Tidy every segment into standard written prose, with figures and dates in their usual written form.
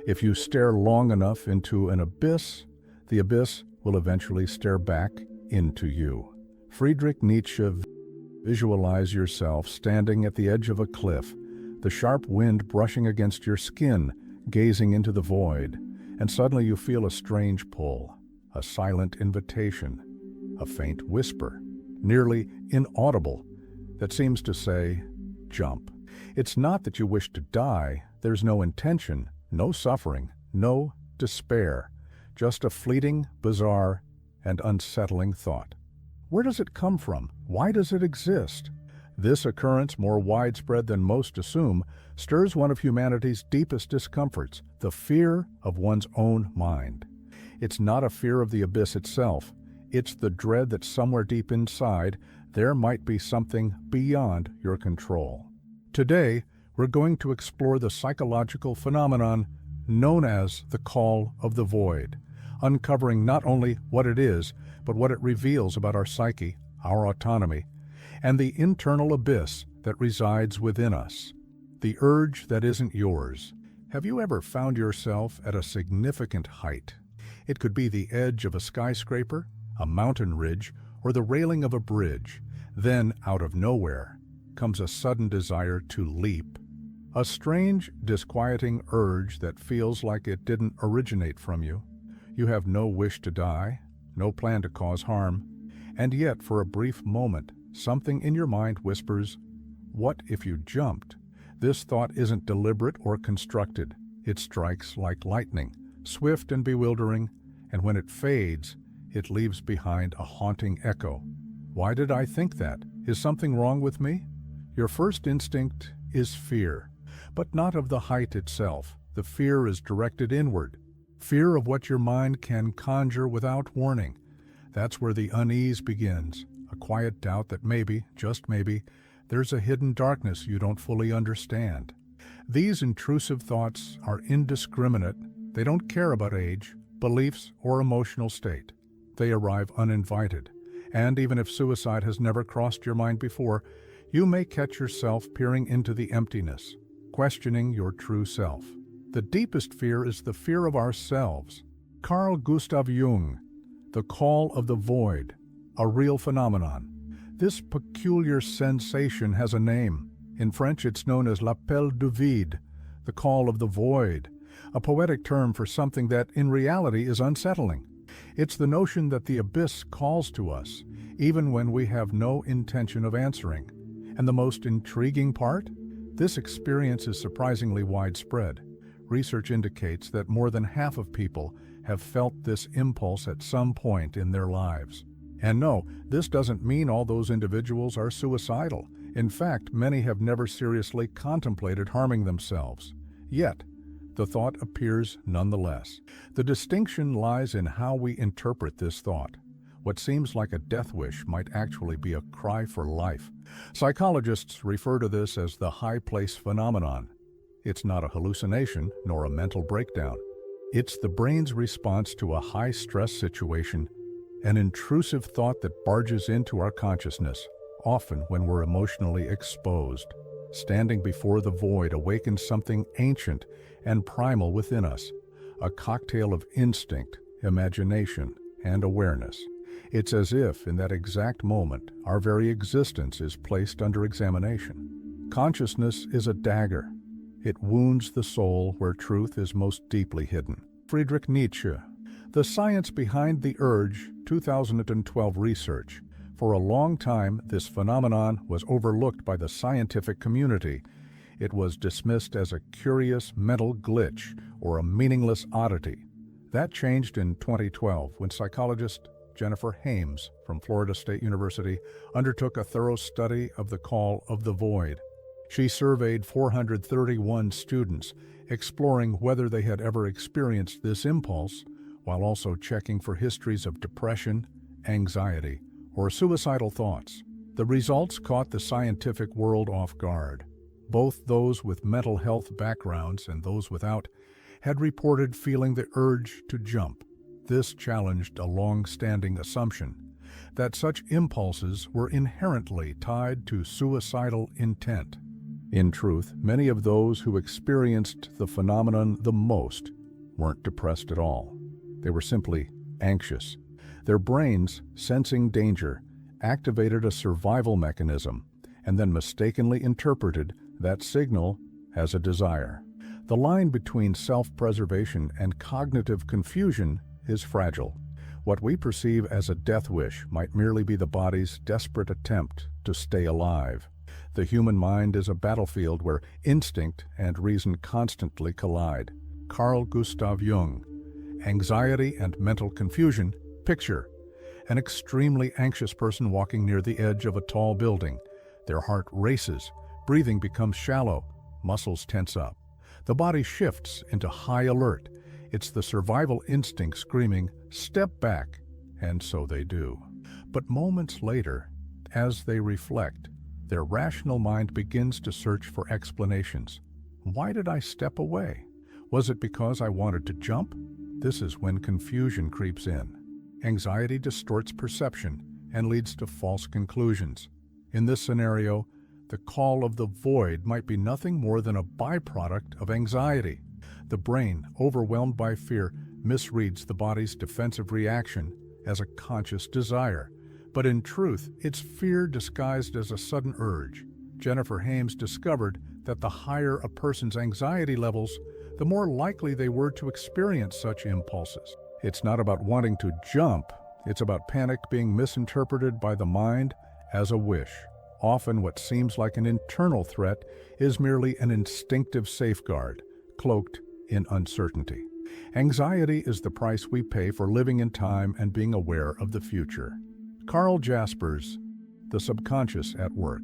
If you stare long enough into an abyss, the abyss will eventually stare back into you. Friedrich Nietzsche. Visualize yourself standing at the edge of a cliff, the sharp wind brushing against your skin, gazing into the void, and suddenly you feel a strange pull, a silent invitation, a faint whisper, nearly inaudible, that seems to say, jump. It's not that you wish to die. There's no intention, no suffering, no despair, just a fleeting, bizarre, and unsettling thought. Where does it come from? Why does it exist? This occurrence, more widespread than most assume, stirs one of humanity's deepest discomforts, the fear of one's own mind. It's not a fear of the abyss itself. It's the dread that somewhere deep inside, there might be something beyond your control. Today, we're going to explore the psychological phenomenon known as the call of the void, uncovering not only what it is, but what it reveals about our psyche, our autonomy, and the internal abyss that resides within us. The urge that isn't yours. Have you ever found yourself at a significant height? It could be the edge of a skyscraper, a mountain ridge, or the railing of a bridge. Then, out of nowhere, comes a sudden desire to leap. A strange, disquieting urge that feels like it didn't originate from you. You have no wish to die, no plan to cause harm, and yet for a brief moment, something in your mind whispers, "What if you jumped?" This thought isn't deliberate or constructed. It strikes like lightning, swift and bewildering, and when it fades, it leaves behind a haunting echo. Why did I think that? Is something wrong with me? Your first instinct is fear, but not of the height itself. The fear is directed inward. Fear of what your mind can conjure without warning. That's where the unease begins, a quiet doubt that maybe, just maybe, there's a hidden darkness you don't fully understand. These intrusive thoughts are indiscriminate. They don't care about age, beliefs, or emotional state. They arrive uninvited. And even if suicide has never crossed your mind before, you may catch yourself peering into the emptiness, questioning your true self. The deepest fear is the fear of ourselves. Carl Gustav Jung, the call of the void, a real phenomenon. This peculiar sensation has a name. In French, it's known as l'appel du vide, the call of the void, a poetic term for something that in reality is unsettling. It's the notion that the abyss calls to us, even when we have no intention of answering. And the most intriguing part? This experience is surprisingly widespread. Research indicates that more than half of people have felt this impulse at some point in their lives. And no, this doesn't mean all those individuals are suicidal. In fact, many have never seriously contemplated harming themselves. Yet, the thought appears nonetheless. The distinction lies in how we interpret this thought. What seems like a death wish might actually be a cry for life. Psychologists refer to this as the high place phenomenon. It's not a hallucination nor a mental breakdown. It's the brain's response to a high-stress situation, an intrusive thought that barges into our consciousness, often when we're emotionally exposed. Standing before the void awakens something ancient and primal within us, a cocktail of instinct, imagination, and awareness. It's as if, in that exact moment, our very existence is placed under examination. Consciousness is a dagger. It wounds the soul where truth is most deeply hidden. Friedrich Nietzsche. The Science Behind the Urge, 2012 research. For a long time, this phenomenon was overlooked by the scientific community. It was dismissed as a curious mental glitch or a meaningless oddity. That changed in 2012 when psychologist Jennifer Hames from Florida State University undertook a thorough study of the call of the void. She surveyed 431 students, exploring whether they had ever experienced this impulse, while also checking for histories of depression, anxiety, or suicidal thoughts. The results caught the scientific world off guard. Both those with mental health backgrounds and those without had reported feeling the urge to jump. This challenged a long-standing assumption that such impulses were inherently tied to suicidal intent. In truth, many of those who experienced the phenomenon the most weren't depressed at all. They were simply anxious. Their brains, sensing danger, activated a survival mechanism and then mistakenly interpreted that signal as a desire. The line between self-preservation and cognitive confusion is fragile. What we perceive as a death wish might merely be the body's desperate attempt to stay alive. The human mind is a battlefield where instinct and reason constantly collide. Carl Gustav Jung. Anxiety and mental confusion. Picture an extremely anxious person walking near the edge of a tall building. Their heart races, breathing becomes shallow, muscles tense up. The body shifts into high alert. It's the survival instinct screaming, "Step back," and so they do. But moments later, as they reflect, their rational mind begins to search for explanations. Why did I step away? Was it because I wanted to jump? This is when confusion creeps in. Anxiety distorts perception and leads to false conclusions. In this scenario, the call of the void might be nothing more than a byproduct of anxiety. The brain, overwhelmed by fear, misreads the body's defensive reaction as a conscious desire. But in truth, it's fear disguised as a sudden urge. Jennifer Hames discovered that the higher a person's anxiety levels, the more likely they were to experience such impulses. It's not about wanting to jump, it's about panic being misinterpreted by the mind as a wish. Often what seems like an internal threat is merely an instinctive safeguard, cloaked in uncertainty. Anxiety is the price we pay for living in time and being aware of the future. Carl Jaspers, The Subconscious at Work.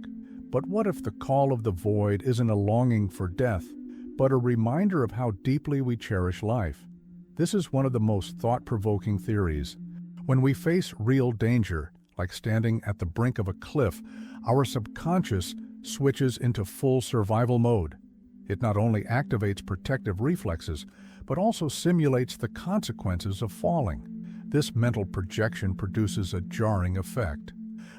But what if the call of the void isn't a longing for death, but a reminder of how deeply we cherish life? This is one of the most thought-provoking theories. When we face real danger, like standing at the brink of a cliff, our subconscious switches into full survival mode. It not only activates protective reflexes, but also simulates the consequences of falling. This mental projection produces a jarring effect.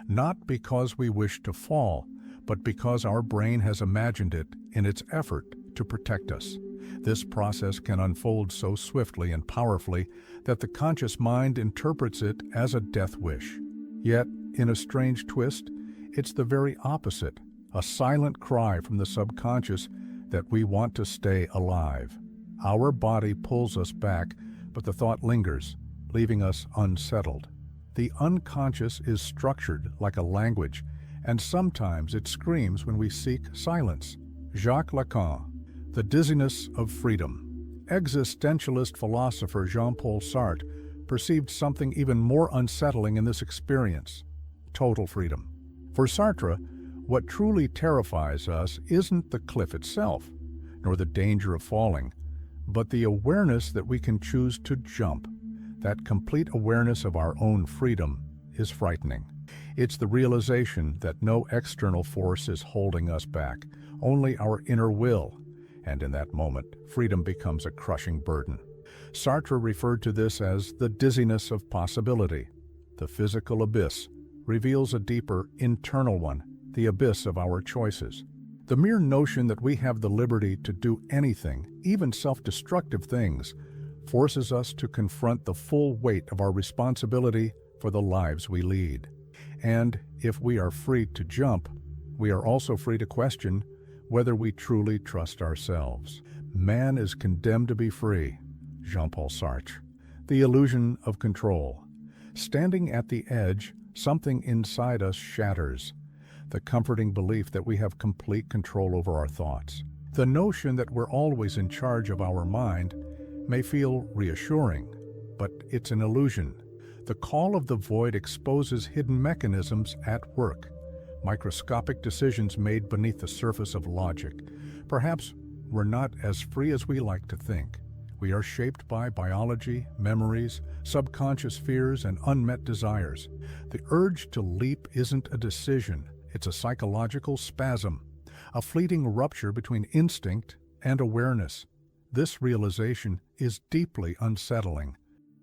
Not because we wish to fall, but because our brain has imagined it in its effort to protect us. This process can unfold so swiftly and powerfully that the conscious mind interprets it as a death wish. Yet, in a strange twist, it's the very opposite, a silent cry from the subconscious that we want to stay alive. Our body pulls us back, but the thought lingers, leaving us unsettled. The unconscious is structured like a language, and sometimes it screams when we seek silence. Jacques Lacan, The Dizziness of Freedom. Existentialist philosopher Jean-Paul Sartre perceived something even more unsettling in this experience: total freedom. For Sartre, what truly terrifies us isn't the cliff itself, nor the danger of falling, but the awareness that we can choose to jump. That complete awareness of our own freedom is frightening. It's the realization that no external force is holding us back, only our inner will. And in that moment, freedom becomes a crushing burden. Sartre referred to this as the dizziness of possibility. The physical abyss reveals a deeper, internal one, the abyss of our choices. The mere notion that we have the liberty to do anything, even self-destructive things, forces us to confront the full weight of our responsibility for the lives we lead. And if we are free to jump, we are also free to question whether we truly trust ourselves. Man is condemned to be free. Jean-Paul Sartre. The illusion of control. Standing at the edge, something inside us shatters. The comforting belief that we have complete control over our thoughts. The notion that we're always in charge of our mind may feel reassuring, but it's an illusion. The call of the void exposes hidden mechanisms at work, microscopic decisions made beneath the surface of logic. Perhaps we're not as free as we like to think. We are shaped by biology, memories, subconscious fears, and unmet desires. The urge to leap isn't a decision, it's a psychological spasm, a fleeting rupture between instinct and awareness. This realization is deeply unsettling.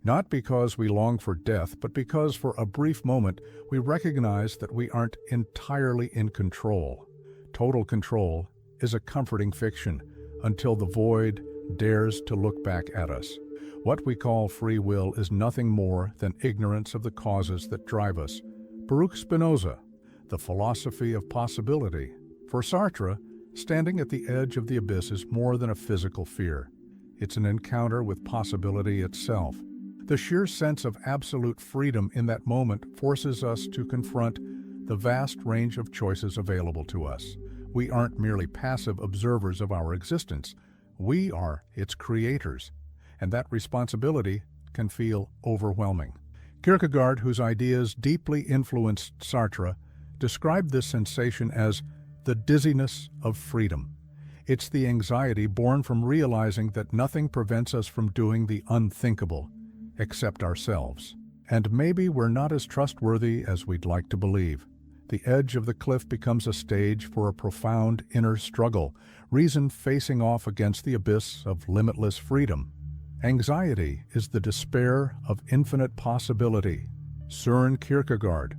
Not because we long for death, but because for a brief moment we recognize that we aren't entirely in control. Total control is a comforting fiction until the void dares to look back at us. What we call free will is nothing more than ignorance of the causes that drive us. Baruch Spinoza, The Philosophy of Possibility. For Sartre, standing at the edge of the abyss is more than a physical fear. It's an encounter with possibility itself. The sheer sense of absolute freedom in that moment forces us to confront the vast range of choices available to us. We aren't merely passive observers of our existence. We are its creators, and that responsibility can feel overwhelming. Kierkegaard, whose ideas deeply influenced Sartre, described this sensation as the dizziness of freedom. It's the anxiety born from realizing that nothing prevents us from doing the unthinkable, except ourselves. And maybe we're not as trustworthy as we'd like to believe. The edge of the cliff becomes a stage for a profound inner struggle, reason facing off against the abyss of limitless freedom. Anxiety is the despair of infinite possibility. Søren Kierkegaard,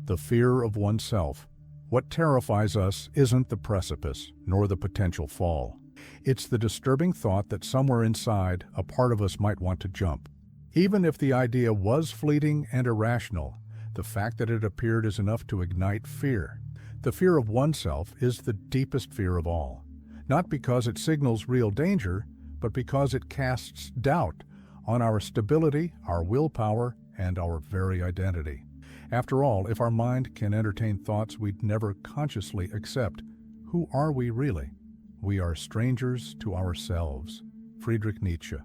the fear of oneself. What terrifies us isn't the precipice, nor the potential fall. It's the disturbing thought that somewhere inside, a part of us might want to jump. Even if the idea was fleeting and irrational, the fact that it appeared is enough to ignite fear. The fear of oneself is the deepest fear of all, not because it signals real danger, but because it casts doubt on our stability, our willpower, and our very identity. After all, if our mind can entertain thoughts we'd never consciously accept, who are we really? We are strangers to ourselves. Friedrich Nietzsche.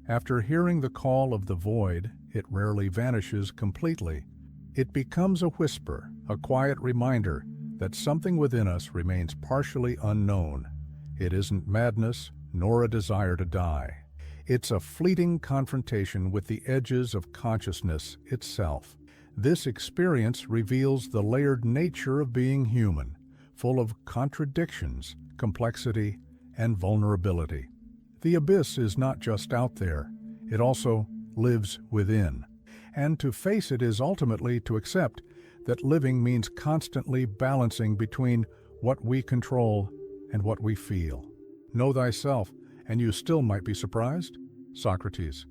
After hearing the call of the void, it rarely vanishes completely. It becomes a whisper, a quiet reminder that something within us remains partially unknown. It isn't madness, nor a desire to die. It's a fleeting confrontation with the edges of consciousness itself. This experience reveals the layered nature of being human, full of contradictions, complexity, and vulnerability. The abyss is not just out there, it also lives within. And to face it is ultimately to accept that living means constantly balancing between what we control and what we feel. Know thyself, and you still might be surprised. Socrates.